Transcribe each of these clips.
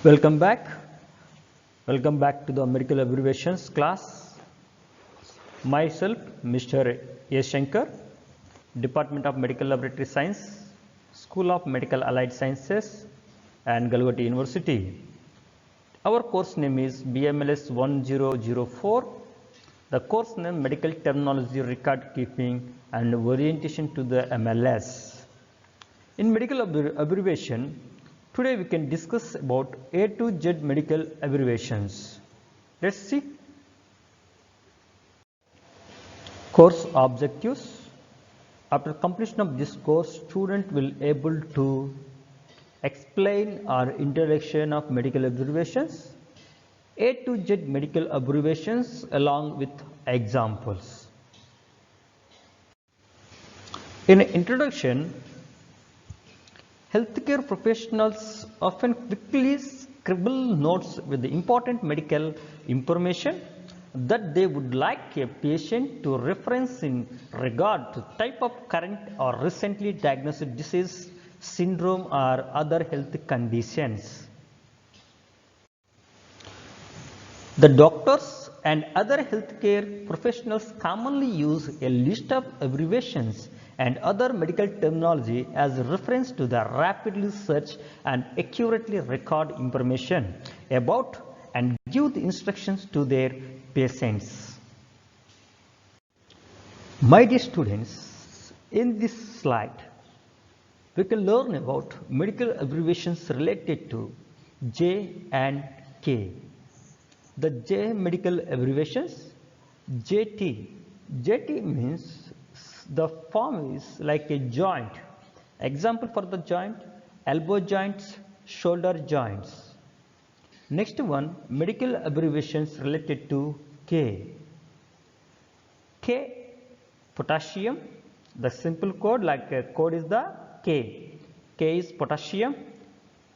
Welcome back. Welcome back to the medical abbreviations class. Myself, Mr. S. Shankar, Department of Medical Laboratory Science, School of Medical Allied Sciences, and Galwati University. Our course name is BMLS 1004. The course name Medical Terminology Record Keeping and Orientation to the MLS. In medical abbreviation, today we can discuss about A to Z medical abbreviations. Let's see. Course objectives. After completion of this course, student will able to explain our introduction of medical abbreviations, A to Z medical abbreviations along with examples. In introduction, healthcare professionals often quickly scribble notes with the important medical information that they would like a patient to reference in regard to type of current or recently diagnosed disease, syndrome or other health conditions. The doctors and other healthcare professionals commonly use a list of abbreviations and other medical terminology as reference to the rapidly search and accurately record information about and give the instructions to their patients. My dear students, in this slide, we can learn about medical abbreviations related to J and K. The J medical abbreviations, JT. JT means the form is like a joint. Example for the joint, elbow joints, shoulder joints. Next one, medical abbreviations related to K. K, potassium. The simple code like a code is the K. K is potassium.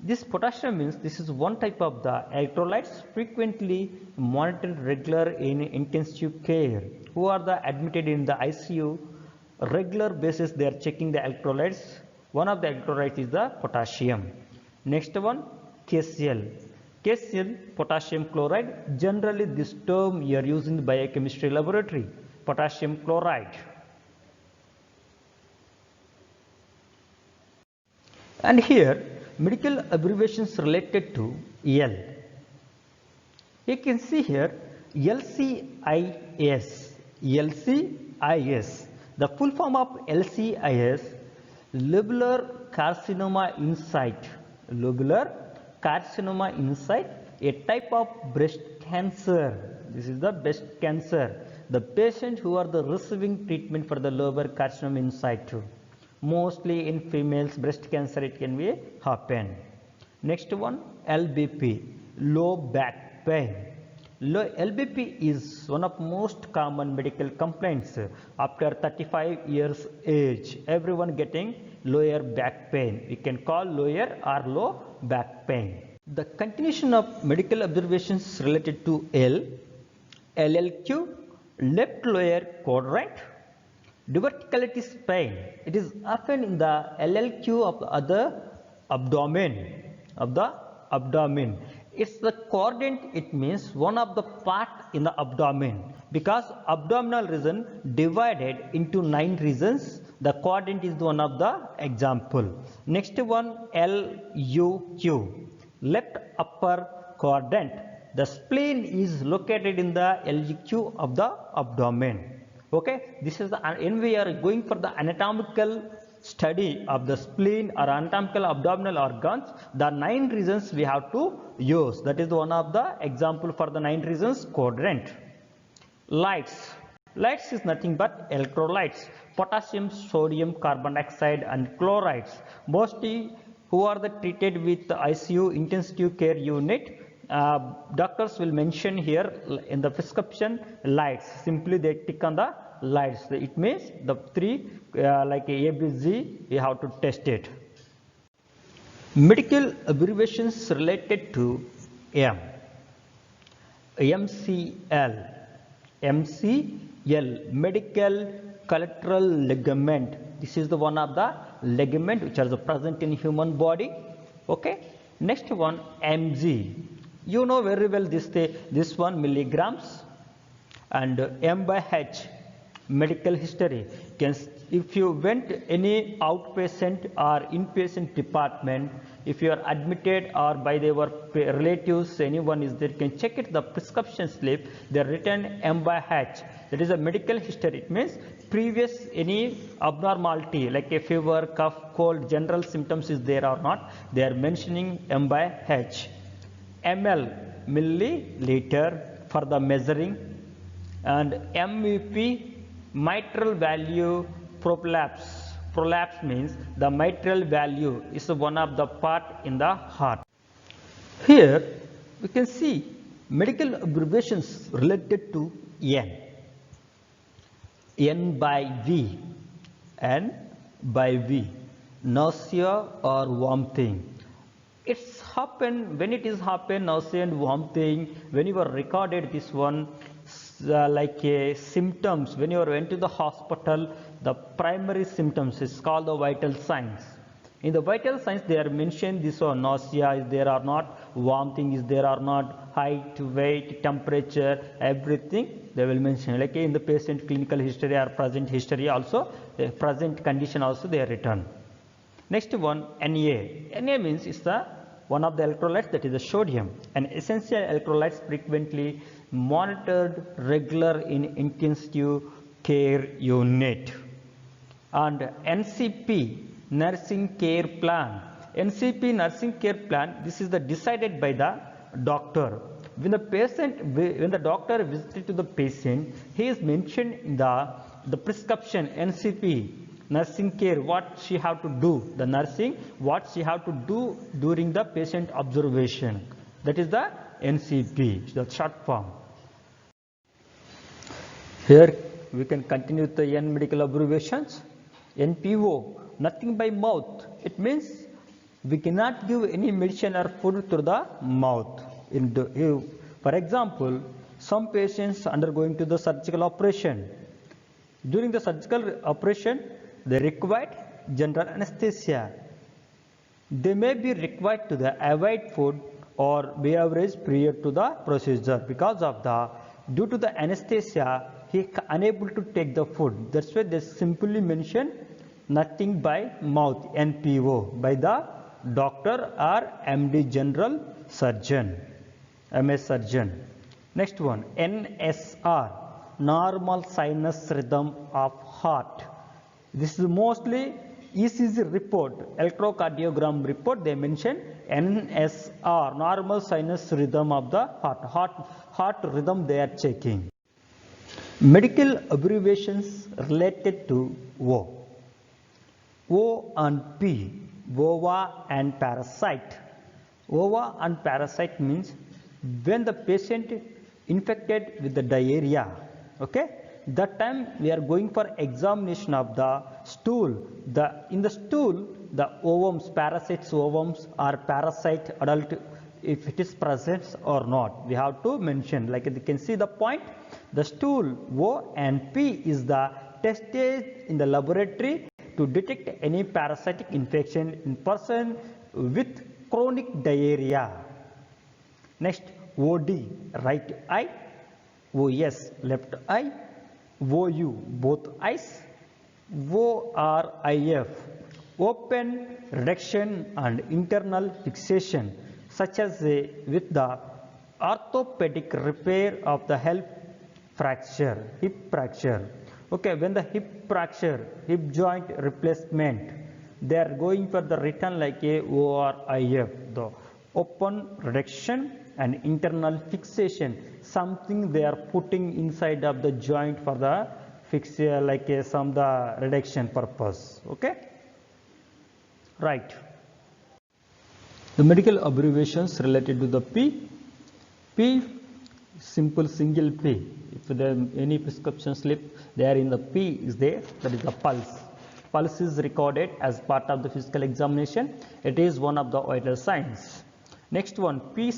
This potassium means this is one type of the electrolytes frequently monitored regular in intensive care. Who are the admitted in the ICU? Regular basis they are checking the electrolytes. One of the electrolytes is the potassium. Next one, KCl. KCl, potassium chloride. Generally this term you are using in the biochemistry laboratory. Potassium chloride. And here medical abbreviations related to L. You can see here LCIS. LCIS. The full form of LCIS, lobular carcinoma insight. Lobular carcinoma insight, a type of breast cancer. This is the breast cancer. The patient who are the receiving treatment for the lobular carcinoma insight. Mostly in females breast cancer it can be happen. Next one, LBP, low back pain. LBP is one of most common medical complaints after 35 years age. Everyone getting lower back pain. We can call lower or low back pain. The continuation of medical observations related to L, LLQ, left lower quadrant. Diverticulitis pain. It is often in the LLQ of the other abdomen. It's the quadrant. It means one of the part in the abdomen, because abdominal region divided into 9 regions. The quadrant is one of the example. Next one, LUQ, left upper quadrant. The spleen is located in the LUQ of the abdomen. Okay, this is the, when we are going for the anatomical study of the spleen or anatomical abdominal organs, the 9 regions we have to use. That is one of the example for the 9 regions quadrant. Lights. Lights is nothing but electrolytes, potassium, sodium, carbon dioxide and chlorides. Mostly who are the treated with the ICU, intensive care unit, doctors will mention here in the prescription lights. Simply they tick on the lights. It means the 3 like A, B, Z, you have to test it. Medical abbreviations related to M. MCL. MCL, medical collateral ligament. This is the one of the ligament which are present in human body. Okay. Next one, mg. You know very well this one, milligrams. And m by h, medical history. If you went any outpatient or inpatient department, if you are admitted or by your relatives, anyone is there, can check it, the prescription slip, they are written m by h. That is a medical history. It means previous any abnormality like a fever, cough, cold, general symptoms is there or not, they are mentioning m by h. ml, milliliter for the measuring, and MEP, mitral value prolapse. Prolapse means the mitral value is one of the part in the heart. Here we can see medical abbreviations related to N. N by V, N by V, nausea or vomiting. It's happen when it is happen, nausea and vomiting, when you are recorded this one, like symptoms, when you went to the hospital, the primary symptoms is called the vital signs. In the vital signs they are mentioned this one, nausea is there or not, vomiting is there or not, height, weight, temperature, everything they will mention. Like in the patient clinical history or present history also, the present condition also they are written. Next one, Na. Na means is the one of the electrolytes, that is the sodium, and essential electrolytes frequently monitored regular in intensive care unit. And NCP, nursing care plan. NCP, nursing care plan, this is the decided by the doctor. When the doctor visited to the patient, he is mentioned in the prescription NCP, nursing care, what she have to do, the nursing, what she have to do during the patient observation. That is the NCP, the short form. Here we can continue with the N medical abbreviations. NPO, nothing by mouth. It means we cannot give any medicine or food through the mouth. For example, some patients undergoing to the surgical operation. During the surgical operation, they require general anesthesia. They may be required to avoid food or beverage prior to the procedure. Because of due to the anesthesia, he is unable to take the food. That's why they simply mention nothing by mouth, NPO, by the doctor or MD general surgeon, MS surgeon. Next one, NSR, normal sinus rhythm of heart. This is mostly ECG report, electrocardiogram report, they mention NSR, normal sinus rhythm of the heart rhythm they are checking. Medical abbreviations related to O. O and P, ova and parasite. Ova and parasite means when the patient infected with the diarrhea, okay, that time we are going for examination of the stool. In the stool, the ovums, parasites ovums or parasite adult, if it is present or not, we have to mention. Like you can see the point, the stool O and P is the tested in the laboratory to detect any parasitic infection in person with chronic diarrhea. Next, OD, right eye, OS, left eye, OU, both eyes, ORIF, open reduction and internal fixation, such as with the orthopedic repair of the hip fracture. Okay, when the hip fracture, hip joint replacement, they are going for the written like a ORIF, the open reduction and internal fixation, something they are putting inside of the joint for the fixture, like some the reduction purpose. Okay, right. The medical abbreviations related to the P, simple single P. If there any prescription slip, there in the P is there, that is the pulse. Pulse is recorded as part of the physical examination. It is one of the vital signs. Next one, P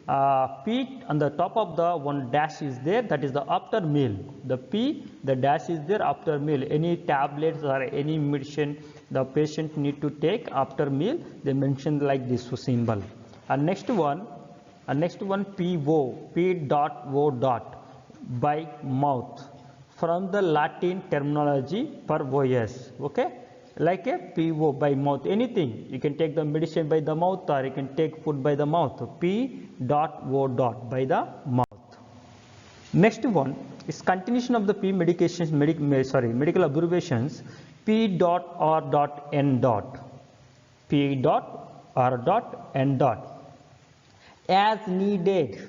on the top of the one dash is there, that is the after meal. The P, the dash is there after meal. Any tablets or any medicine the patient need to take after meal. They mention like this symbol. And next one PO, P dot O dot, by mouth, from the Latin terminology per voice. Okay, like a PO, by mouth, anything. You can take the medicine by the mouth, or you can take food by the mouth. P dot O dot, by the mouth. Next one is continuation of the P medications, medical abbreviations. P dot R dot N dot, P dot R dot N dot, as needed,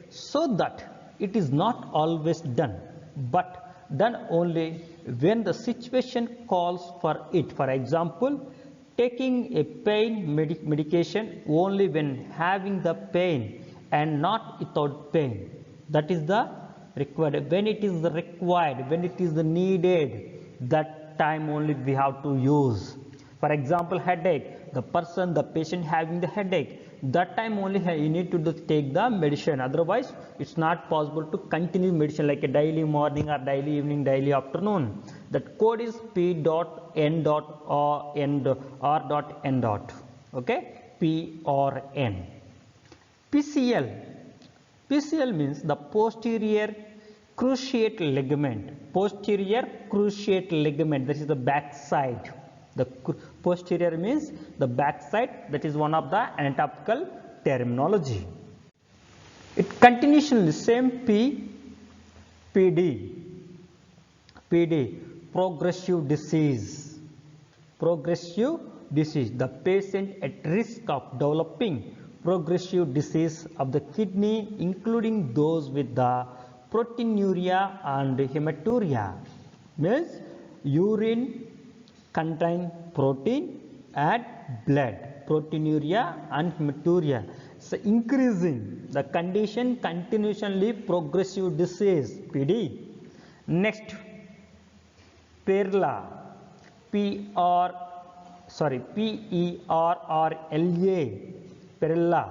so that it is not always done, but done only when the situation calls for it. For example, taking a pain medication only when having the pain and not without pain. That is the required. When it is required, when it is needed, that time only we have to use. For example, headache, the patient having the headache, that time only you need to take the medicine. Otherwise, it's not possible to continue medicine like a daily morning or daily evening, daily afternoon. That code is P dot N dot or R dot N dot. Okay, P or N. PCL means the posterior cruciate ligament. Posterior cruciate ligament, that is the back side. The posterior means the back side. That is one of the anatomical terminology. It continuation same PD, progressive disease. The patient at risk of developing progressive disease of the kidney, including those with the proteinuria and hematuria. Means urine contain protein and blood, proteinuria and hematuria. So increasing the condition, continuously progressive disease, PD. Next, PERLA, PERRLA, PERLA,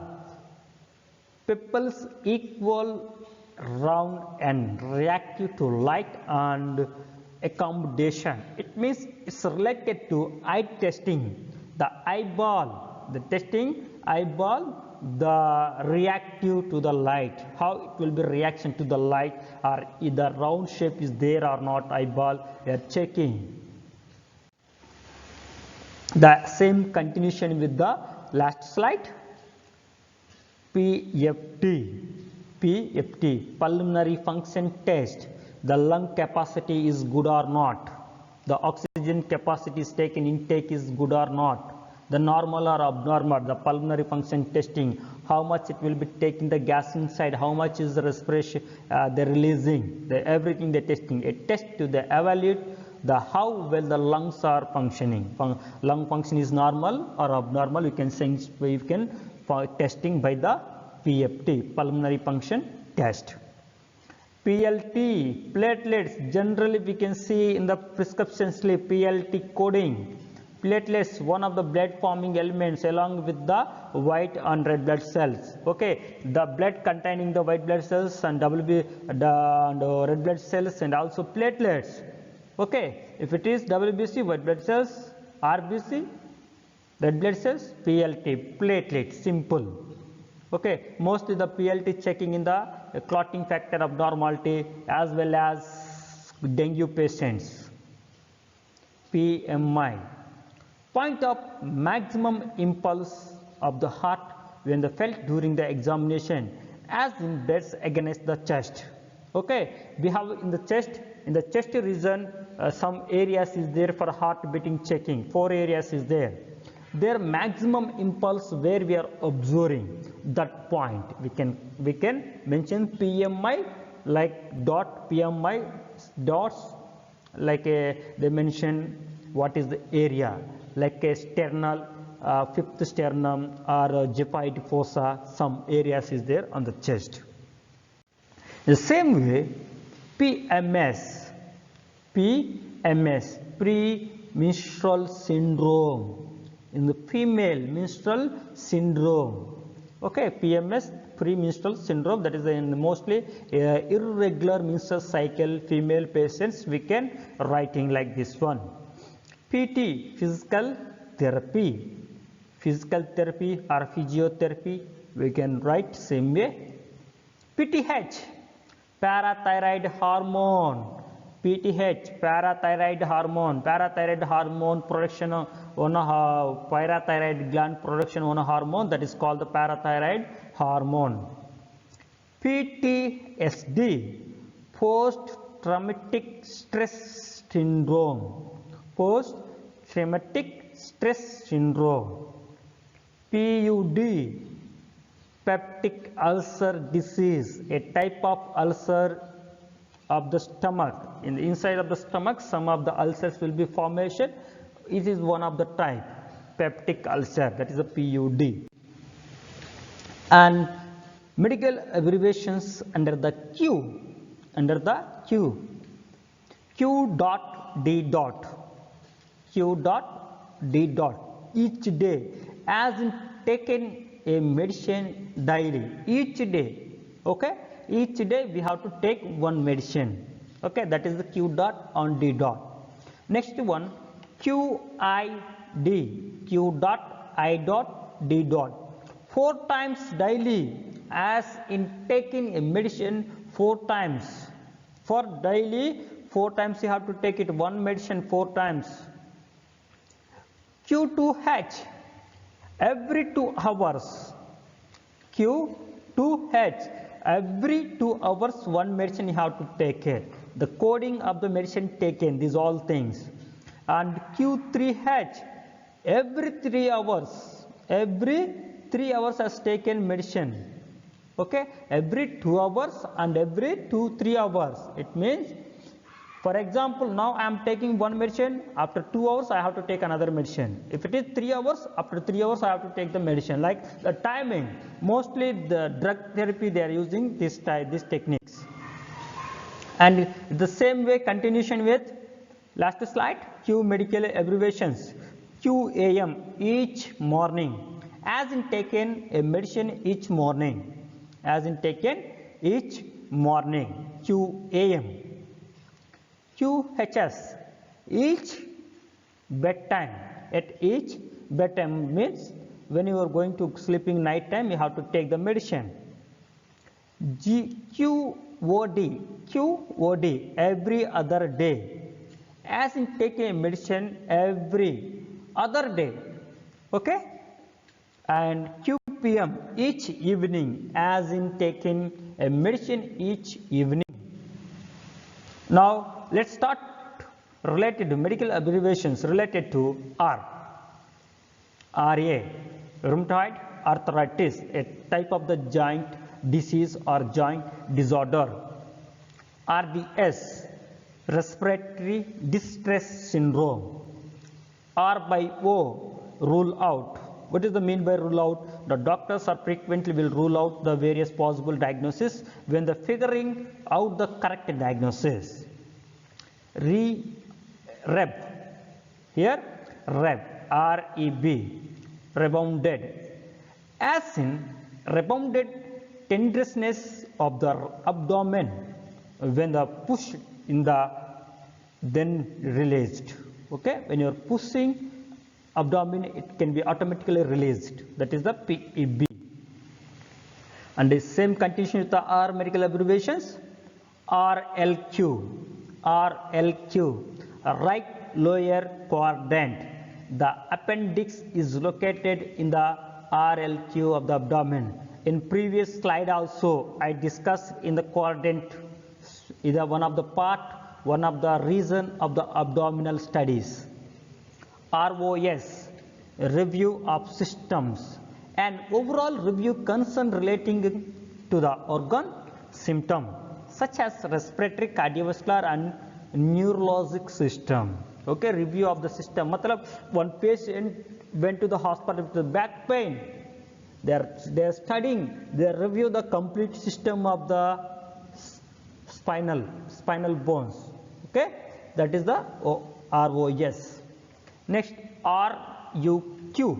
pupils equal, round and reactive to light and accommodation. It means it's related to eye testing. The eyeball, the testing eyeball, the reactive to the light, how it will be reaction to the light, or if the round shape is there or not, eyeball they are checking. The same continuation with the last slide. PFT, pulmonary function test. The lung capacity is good or not, the oxygen capacity is taken, intake is good or not, the normal or abnormal, the pulmonary function testing, how much it will be taking the gas inside, how much is the respiration they are releasing, everything they are testing. A test to the evaluate the how well the lungs are functioning. Lung function is normal or abnormal, you can sense, you can testing by the PFT, pulmonary function test. PLT, platelets, generally we can see in the prescription slip PLT coding. Platelets, one of the blood forming elements along with the white and red blood cells. Okay, the blood containing the white blood cells and red blood cells and also platelets. Okay, if it is WBC, white blood cells, RBC, red blood cells, PLT, platelet, simple. Okay, mostly the PLT checking in the clotting factor abnormality as well as dengue patients. PMI, point of maximum impulse of the heart when the felt during the examination, as in beats against the chest. Okay, we have in the chest region some areas is there for heart beating checking. 4 areas is there. Their maximum impulse where we are observing that point, we can mention PMI like dot, PMI dots, like they mention what is the area, like a sternal, fifth sternum or xiphoid fossa, some areas is there on the chest. The same way PMS, premenstrual syndrome. In the female menstrual syndrome, Okay, PMS, premenstrual syndrome, that is mostly irregular menstrual cycle female patients, we can writing like this one. PT, physical therapy or physiotherapy, we can write same way. PTH, parathyroid hormone. PTH, parathyroid hormone production on a parathyroid gland production on a hormone, that is called the parathyroid hormone. PTSD, post traumatic stress syndrome. Post traumatic stress syndrome. PUD, peptic ulcer disease, a type of ulcer of the stomach. In the inside of the stomach, some of the ulcers will be formation. It is one of the type, peptic ulcer, that is a PUD. And medical abbreviations under the Q, Q dot D dot, each day, as in taken a medicine daily, each day, okay, each day we have to take one medicine, okay, that is the Q dot on D dot. Next one, QID, Q dot I dot D dot, 4 times daily, as in taking a medicine 4 times, for daily 4 times you have to take it, one medicine 4 times. Q2H, every 2 hours, Q2H, every 2 hours one medicine you have to take it, the coding of the medicine taken, these all things. And Q3H, every 3 hours, has taken medicine, okay, every 2 hours and every 2-3 hours. It means, for example, now I am taking one medicine, after 2 hours I have to take another medicine. If it is 3 hours, after 3 hours I have to take the medicine. Like the timing, mostly the drug therapy they are using these techniques. And the same way, continuation with last slide, Q medical abbreviations. QAM, each morning, as in taken a medicine each morning, QAM. QHS, each bedtime, at each bedtime means when you are going to sleeping night time you have to take the medicine. QOD, every other day, as in taking a medicine every other day, okay. And QPM, each evening, as in taking a medicine each evening. Now let's start related to medical abbreviations related to R. RA, rheumatoid arthritis, a type of the joint disease or joint disorder. RDS, respiratory distress syndrome. R by O, rule out. What is the mean by rule out? The doctors are frequently will rule out the various possible diagnosis when they figuring out the correct diagnosis. Reb, here Reb, R-E-B, rebounded, as in rebounded tenderness of the abdomen when the push in the then released, okay, when you are pushing abdomen it can be automatically released, that is the PEB. And the same continuation with the R medical abbreviations. RLQ, right lower quadrant, the appendix is located in the RLQ of the abdomen. In previous slide also I discussed in the quadrant is one of the reason of the abdominal studies. ROS, review of systems, an overall review concern relating to the organ symptom such as respiratory, cardiovascular and neurologic system, okay, review of the system. Matlab one patient went to the hospital with the back pain, they are studying, they review the complete system of the spinal bones, okay, that is the ROS. Next, RUQ,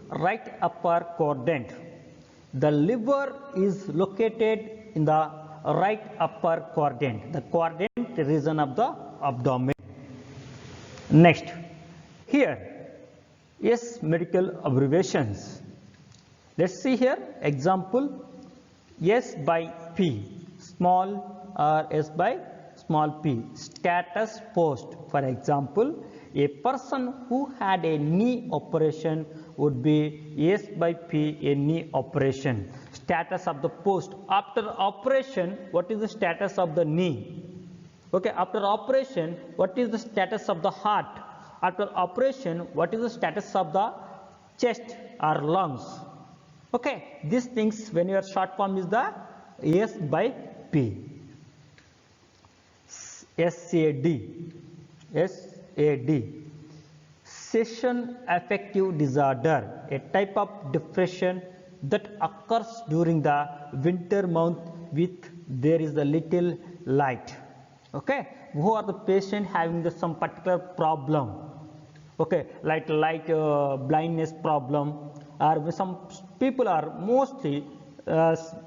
right upper quadrant. The liver is located in the right upper quadrant, the quadrant region of the abdomen. Next, here, yes, medical abbreviations. Let's see here, example, S by P, small or S by small p, status post. For example, a person who had a knee operation would be S by P, a knee operation. Status of the post. After operation, what is the status of the knee? Okay, after operation, what is the status of the heart? After operation, what is the status of the chest or lungs? Okay, these things, when your short form is the S by P. SAD. Session affective disorder, a type of depression that occurs during the winter month with there is a little light. Okay, who are the patient having some particular problem? Okay, like blindness problem, or some people are mostly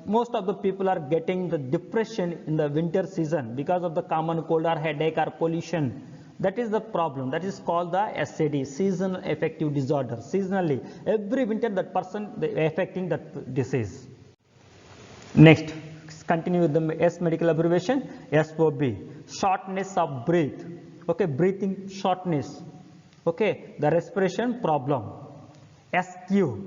most of the people are getting the depression in the winter season because of the common cold or headache or pollution. That is the problem. That is called the SAD, seasonal affective disorder. Seasonally, every winter that person affecting that disease. Next, continue with the S medical abbreviation, SOB, shortness of breath. Okay, breathing shortness. Okay, the respiration problem. SQ,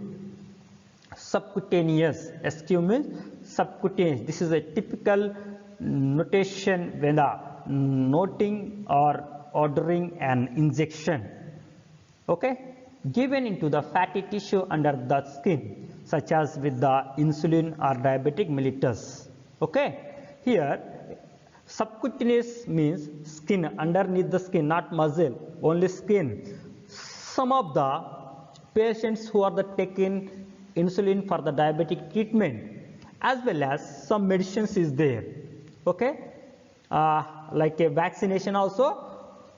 subcutaneous. SQ means subcutaneous. This is a typical notation when the noting or ordering an injection, okay, given into the fatty tissue under the skin, such as with the insulin or diabetic mellitus. Okay, here subcutaneous means skin, underneath the skin, not muscle, only skin. Some of the patients who are taking insulin for the diabetic treatment, as well as some medicines is there. Okay, like a vaccination also,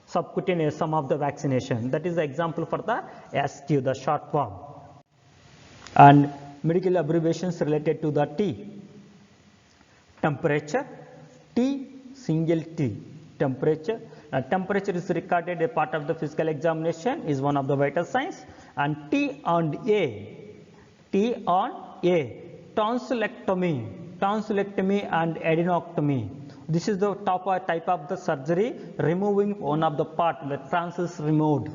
subcutaneous, some of the vaccination. That is the example for the SQ, the short form. And medical abbreviations related to the T. Temperature, T, single T, temperature. Temperature is recorded a part of the physical examination, is one of the vital signs. And T on A, tonsillectomy and adenoctomy. This is the type of the surgery, removing one of the part, the tonsils removed,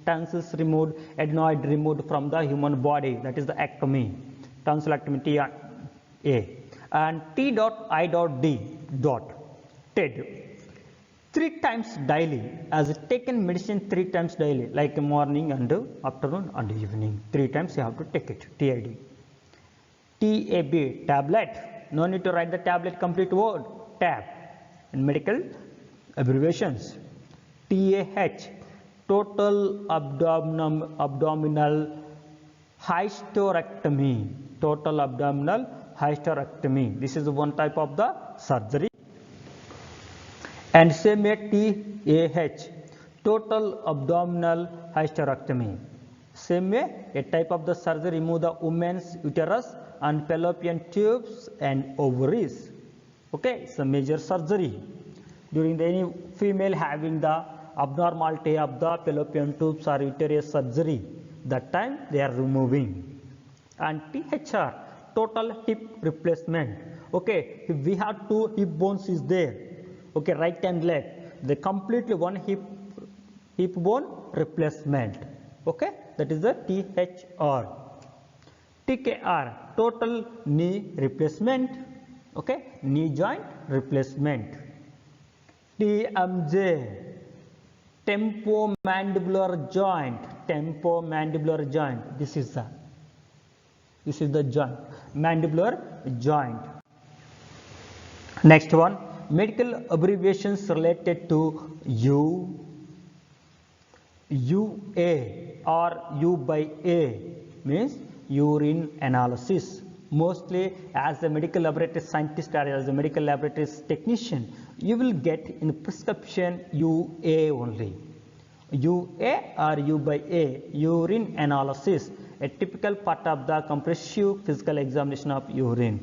adenoid removed from the human body. That is the ectomy, tonsillectomy, T on A. And T dot I dot D dot, TED. 3 times daily, as taken medicine 3 times daily, like morning and afternoon and evening. 3 times you have to take it, TID. TAB, tablet. No need to write the tablet complete word, tab. In medical abbreviations. TAH, total abdominal hysterectomy. Total abdominal hysterectomy. This is one type of the surgery. And same way TAH, total abdominal hysterectomy. Same way, a type of the surgery, remove the woman's uterus and fallopian tubes and ovaries. Okay, it's a major surgery. During the any female having the abnormality of the fallopian tubes or uterus surgery, that time they are removing. And THR, total hip replacement. Okay, we have 2 hip bones is there. Okay, right and left. The completely one hip bone replacement. Okay, that is the THR. TKR, total knee replacement. Okay, knee joint replacement. TMJ, temporomandibular joint. Temporomandibular joint. This is the joint, mandibular joint. Next one, medical abbreviations related to UA or U by A means urine analysis. Mostly as a medical laboratory scientist or as a medical laboratory technician, you will get in prescription UA only. UA or U by A, urine analysis. a typical part of the comprehensive physical examination of urine.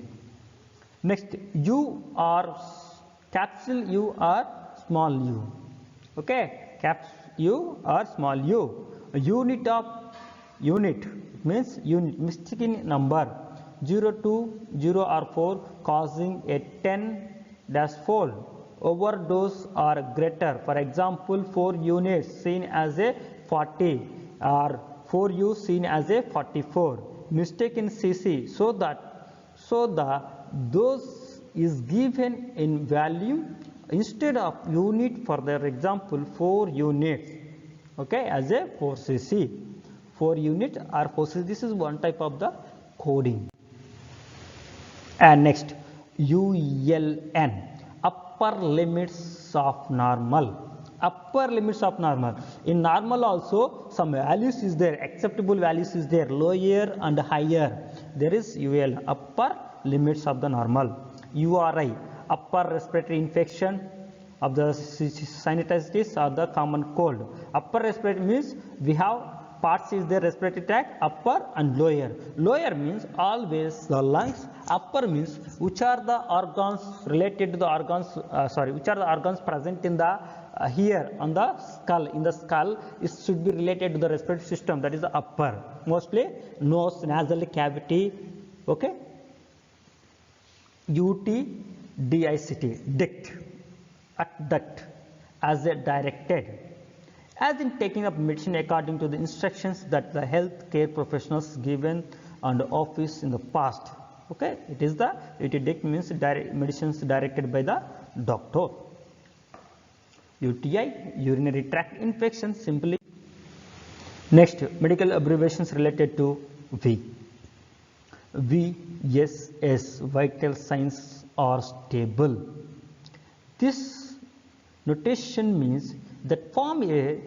Next, U or capsule U or small u. Okay, caps U or small u. A unit means unit mystic number 0 to 0 or 4 causing a 10-fold overdose or greater. For example, 4 units seen as a 40 or 4u seen as a 44. Mistake in cc, so the dose is given in value instead of unit. For their example, 4 units, okay, as a 4 cc, 4 unit or 4 cc. This is one type of the coding. And next, ULN, upper limits of normal. Upper limits of normal. In normal also some values is there, acceptable values is there, lower and higher. There is UL, upper limits of the normal. URI, upper respiratory infection of the sinusitis or the common cold. Upper respiratory means we have parts is there, respiratory tract, upper and lower. Lower means always the lungs. Upper means which are the organs related to the organs, which are the organs present in the here on the skull. In the skull, it should be related to the respiratory system, that is the upper. Mostly nose, nasal cavity, okay. UTDICT, duct, as a directed. As in taking up medicine according to the instructions that the health care professionals given on the office in the past. Okay, it is the UTDICT means medicines directed by the doctor. UTI, urinary tract infection, simply. Next, medical abbreviations related to V. VSS, vital signs are stable. This notation means that from a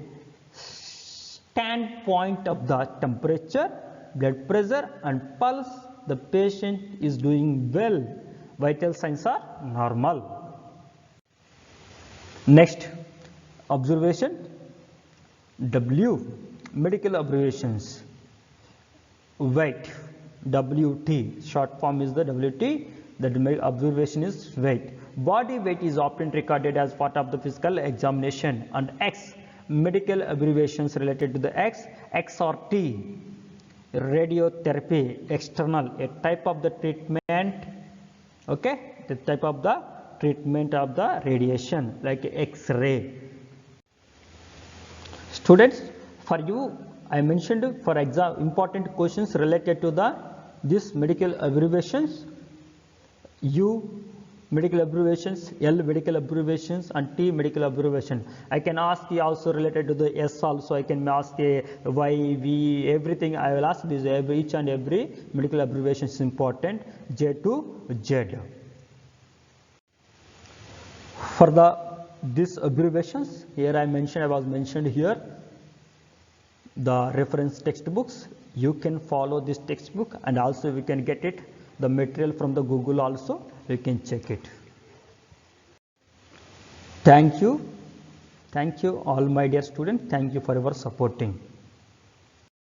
standpoint of the temperature, blood pressure and pulse, the patient is doing well. Vital signs are normal. Next, observation W, medical abbreviations. Weight, WT, short form is the WT, that observation is weight. Body weight is often recorded as part of the physical examination. And X, medical abbreviations related to the X, XRT, radiotherapy, external, a type of the treatment, okay, the type of the treatment of the radiation like X-ray. Students, for you I mentioned for exam important questions related to the this medical abbreviations. U medical abbreviations, L medical abbreviations and T medical abbreviation. I can ask you also related to the S also. I can ask a Y, V, everything. I will ask this each and every medical abbreviation is important. J to Z. For the these abbreviations here I was mentioned here the reference textbooks. You can follow this textbook and also we can get it the material from the Google also. You can check it. Thank you all my dear students. Thank you for your supporting.